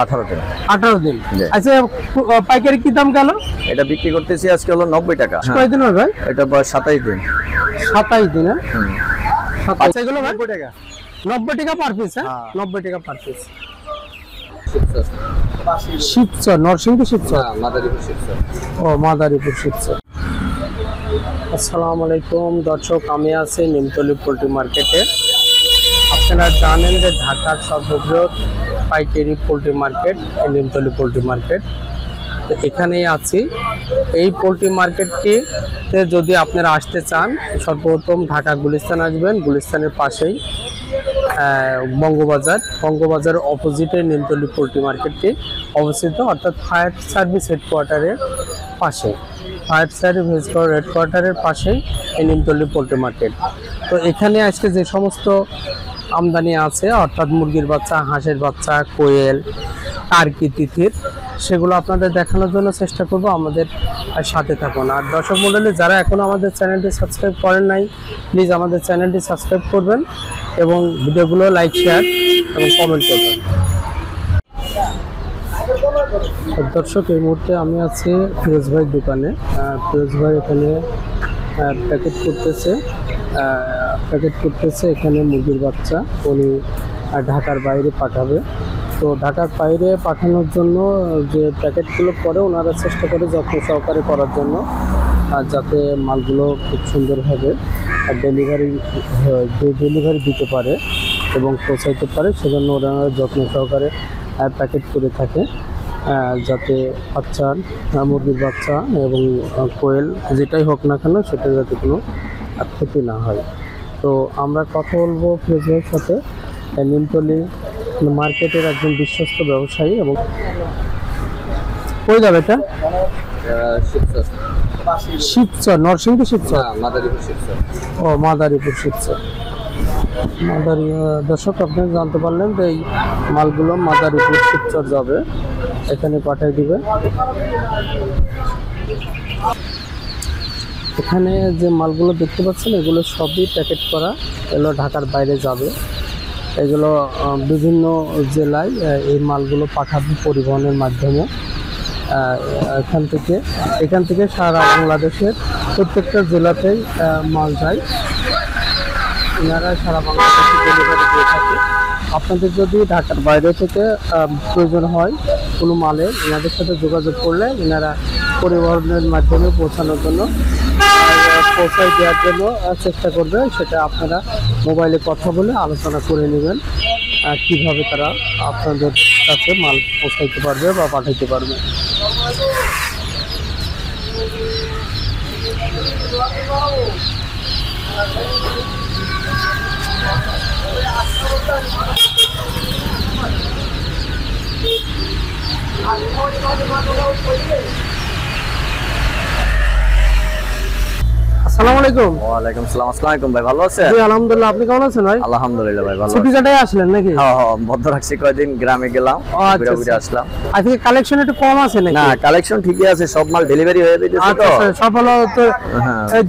18 দিন। 18 দিন। আচ্ছা, পাইকারি কি দাম গেল? এটা বিক্রি করতেছি আজকে হলো 90 টাকা। কয়দিন হবে ভাই? এটা বয়স 27 দিন। 27 দিন। আচ্ছা, এগুলো ভাই 90 টাকা। 90 টাকা পার পিস। 90 টাকা পার পিস। শিবচর, নরসিংদী শিবচর। মাদারীপুর শিবচর। ও, মাদারীপুর শিবচর। আসসালামু আলাইকুম দর্শক, আমি আছি নিমতলী পোল্ট্রি মার্কেটে। আপনারা জানেন যে ঢাকার সর্ববৃহৎ পাইকারি poultry market Nimtali poultry market. তো এখানেই আছি। এই পোল্ট্রি মার্কেটটিতে যদি আপনারা আসতে চান, সর্বপ্রথম ঢাকা গুলিস্তান আসবেন। গুলিস্তানের পাশেই বঙ্গবাজার অপোজিটে নিমতলী পোল্ট্রি মার্কেটটি অবস্থিত, অর্থাৎ ফায়ার সার্ভিস হেডকোয়ার্টারের পাশে। ফায়ার সার্ভিস হেডকোয়ার্টারের পাশেই এই নিমতলী পোল্ট্রি মার্কেট। তো এখানে আজকে যে সমস্ত আমদানি আছে, অর্থাৎ মুরগির বাচ্চা, হাঁসের বাচ্চা, কোয়েল, টার্কি, তিতির, সেগুলো আপনাদের দেখানোর জন্য চেষ্টা করব। আমাদের সাথে থাকুন। আর দর্শক মণ্ডলী, যারা এখনও আমাদের চ্যানেলটি সাবস্ক্রাইব করেন নাই, প্লিজ আমাদের চ্যানেলটি সাবস্ক্রাইব করবেন এবং ভিডিওগুলো লাইক, শেয়ার এবং কমেন্ট করবেন। দর্শক, এই মুহূর্তে আমি আছি ফিরোজ ভাইয়ের দোকানে। ফিরোজ ভাই এখানে প্যাকেট করতেছে এখানে মুরগির বাচ্চা। উনি ঢাকার বাইরে পাঠাবে। তো ঢাকার বাইরে পাঠানোর জন্য যে প্যাকেটগুলো করে, ওনারা চেষ্টা করে যত্ন সহকারে করার জন্য, যাতে মালগুলো খুব সুন্দরভাবে ডেলিভারি দিতে পারে এবং পৌঁছাইতে পারে, সেজন্য ওনারা যত্ন সহকারে প্যাকেট করে থাকে, যাতে বাচ্চা, মুরগির বাচ্চা এবং কোয়েল যেটাই হোক না কেন, সেটা যাতে কোনো ক্ষতি না হয়। তো আমরা কথা বলবো ফিরোজ ভাইয়ের সাথে, নিমতলী মার্কেটের একজন বিশ্বস্ত ব্যবসায়ী। এবং কই যাবে এটা? শিবচর, নরসিংদী শিবচর। মাদারীপুর শিবচর। ও, মাদারীপুর শিবচর। দর্শক, আপনি জানতে পারলেন যে এই মালগুলো মাদারীপুর শিবচর যাবে, এখানে পাঠিয়ে দিবে। এখানে যে মালগুলো দেখতে পাচ্ছেন, এগুলো সবই প্যাকেট করা, এগুলো ঢাকার বাইরে যাবে। এগুলো বিভিন্ন জেলায় এই মালগুলো পাঠাবে পরিবহনের মাধ্যমে। এখান থেকে সারা বাংলাদেশের প্রত্যেকটা জেলাতেই মাল যায়। এনারা সারা বাংলাদেশে ডেলিভারি দিয়ে থাকে। আপনাদের যদি ঢাকার বাইরে থেকে প্রয়োজন হয় কোনো মালের, এনাদের সাথে যোগাযোগ করলে এনারা পরিবহনের মাধ্যমে পৌঁছানোর জন্য, পৌঁছায় দেওয়ার জন্য চেষ্টা করবে। সেটা আপনারা মোবাইলে কথা বলে আলোচনা করে নেবেন, কিভাবে তারা আপনাদের কাছে মাল পৌঁছাইতে পারবে বা পাঠাইতে পারবে। আসসালামু আলাইকুম। ওয়ালাইকুম আসসালাম। আসসালামু আলাইকুম ভাই, ভালো আছেন? জি আলহামদুলিল্লাহ, আপনি কেমন আছেন ভাই? আলহামদুলিল্লাহ ভাই, ভালো আছি। ছুটি কাটায় আসলেন নাকি? হ্যাঁ, বদ্ধ রাখছি, কয়েকদিন গ্রামে গেলাম, ঘুরে আসলাম। আজকে কালেকশন একটু কম আছে নাকি? না, কালেকশন ঠিকই আছে, সব মাল ডেলিভারি হয়ে গেছে। তো সব হলো তো,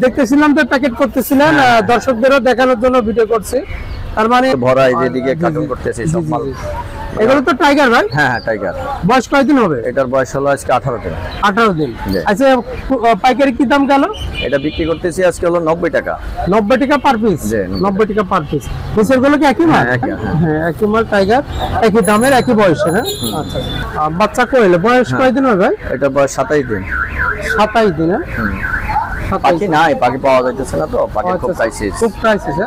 দেখতেছিলাম তো প্যাকেট করতেছিলেন, দর্শকদেরও দেখানোর জন্য ভিডিও করছি। তার মানে ভরা এদিকে কার্টুন করতেছি সব মাল। এগুলো তো টাইগার ভাই? হ্যাঁ, টাইগার। বয়স কয়দিন হবে? এটার বয়স হলো আজকে 18 দিন। 18 দিন। আচ্ছা, পাইকারি কি দাম গেল? এটা বিক্রি করতেছি আজকে হলো 90 টাকা। 90 টাকা পার পিস? 90 টাকা পার পিস। পিসের গুলো কি একই মাল? হ্যাঁ, একই মাল, টাইগার, একই দামের, একই বয়সের। হ্যাঁ, আচ্ছা। বাচ্চা কোয়েল বয়স কয়দিন হবে ভাই? এটা বয়স 27 দিন। 27 দিন। পাখি নাই, পাখি পাওয়া যাইতেছে না, তো পাখি খুব প্রাইসিস।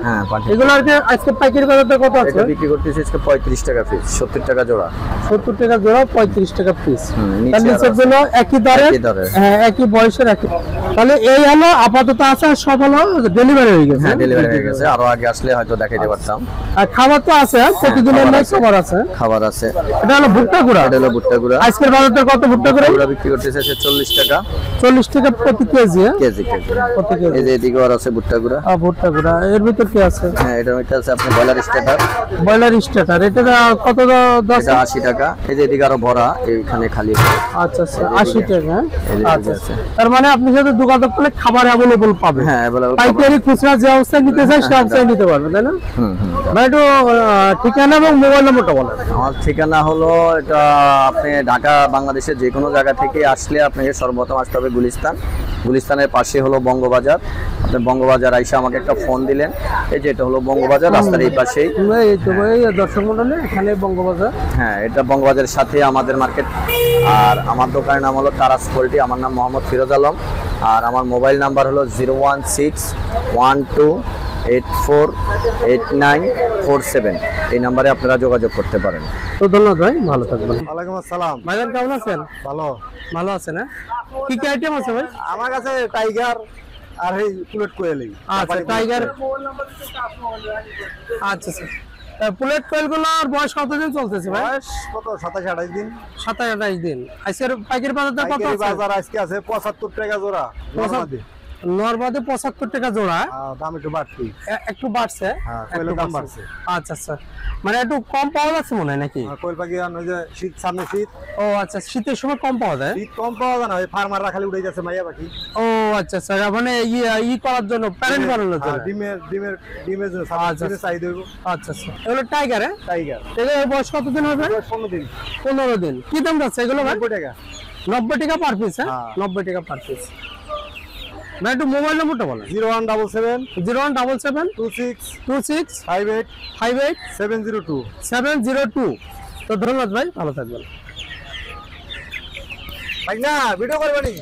হ্যাঁ, এগুলো আজকে পাইকারি বাজারটা কত আছে? এটা বিক্রি করতেছি আজকে 35 টাকা পিস, 70 টাকা জোড়া। 70 টাকা জোড়া, 35 টাকা পিস। নিচের গুলো একই দরে, হ্যাঁ, একই বয়সের, একই। তাহলে এই হলো আপাতত আছে, সব হলো ডেলিভারি হয়ে গেছে। হ্যাঁ, ডেলিভারি হয়ে গেছে। আরো আগে আসলে হয়তো দেখাইতে পারতাম। আর খাবার তো আছে, প্রতিদিনের খাবার আছে। খাবার আছে। এটা হলো ভুট্টা গুঁড়া। এটা হলো ভুট্টা গুঁড়া। আজকের বাজারটা কত ভুট্টা গুঁড়া? বিক্রি করতেছে 40 টাকা। 40 টাকা প্রতি কেজি। কেজি। এই যে এদিকে আর আছে ভুট্টা গুঁড়া। ভুট্টা গুঁড়া। এর ভিতর কি আছে? হ্যাঁ, এটার মধ্যে আছে আপনার ব্রয়লার স্ট্যাটার। ব্রয়লার স্ট্যাটার, এটা কত? 10 এটা 80 টাকা। এই যে এদিকে আরো ভরা, এইখানে খালি। আচ্ছা, 80 টাকা। আচ্ছা, তার মানে আপনি সাথে যোগাযোগ করলে খাবার অ্যাভেলেবল পাবে। হ্যাঁ available পাইকারি খুচরা যে অবস্থায় নিতে চাই সে অবস্থায় নিতে পারবে, তাই না? ভাই একটু ঠিকানা এবং মোবাইল নম্বরটা বলেন। আমার ঠিকানা হলো এটা, আপনি ঢাকা বাংলাদেশের যে কোনো জায়গা থেকে আসলে আপনাকে সর্বপ্রথম আসতে হবে গুলিস্তান। গুলিস্তানের পাশে হলো বঙ্গবাজার। আপনি বঙ্গবাজার আইসা আমাকে একটা ফোন দিলেন, এই যে এটা হলো বঙ্গবাজার, রাস্তার এই পাশেই। এই তো ভাই দর্শক মণ্ডলী, এখানে বঙ্গবাজার। হ্যাঁ, এটা বঙ্গবাজারের সাথে আমাদের মার্কেট। আর আমার দোকানের নাম হলো তারাস পোল্ট্রি। আমার নাম মোহাম্মদ ফিরোজ আলম। আর আমার মোবাইল নাম্বার হলো 01612848947। এই নাম্বারে আপনারা যোগাযোগ করতে পারেন। তো ধন্যবাদ ভাই, ভালো থাকবেন। ওয়ালাইকুম আসসালাম। ভাইজান কেমন আছেন? ভালো। ভালো আছেন? হ্যাঁ, কি কি আইটেম আছে ভাই? আমার কাছে টাইগার আর এই পুলেট কোয়েল। আচ্ছা টাইগার, আচ্ছা স্যার। পুলেট কোয়েলগুলোর বয়স কতদিন চলতেছে ভাই? বয়স কত? 27-28 দিন। 27-28 দিন। আজকের পাইকারি বাজার কত পাইকারি আছে? বাজার আজকে আছে 75 টাকা জোড়া। নরমাদে 75 টাকা জোড়া। দাম একটু বাড়তি। একটু বাড়ছে। হ্যাঁ, একটু কোয়েলের দাম বাড়ছে। আচ্ছা আচ্ছা, মানে একটু কম পাওয়া যাচ্ছে মনে হয় নাকি? কোয়েল পাখি ওই যে শীত, সামনে শীত। ও আচ্ছা, শীতের সময় কম পাওয়া যায়। শীত কম পাওয়া যায় না, ওই ফার্মাররা খালি উড়ে যাচ্ছে মাইয়া পাখি। ও আচ্ছা স্যার, মানে ই করার জন্য, প্যারেন্ট বানানোর জন্য। ডিমের জন্য ডিমের চাহিদা হইব। আচ্ছা আচ্ছা, এগুলো টাইগার। হ্যাঁ, টাইগার। এগুলোর বয়স কতদিন হবে? 15 দিন। 15 দিন। কি দাম যাচ্ছে এগুলো ভাই? 90 টাকা। 90 টাকা পার পিস। হ্যাঁ, হ্যাঁ। 90 টাকা পার পিস। ভাই একটু মোবাইল নম্বরটা বলেন। 0177 0177 26 26 58 58 702। 702। তো ধন্যবাদ ভাই, ভালো থাকবেন। ভাই না ভিডিও করবেনি।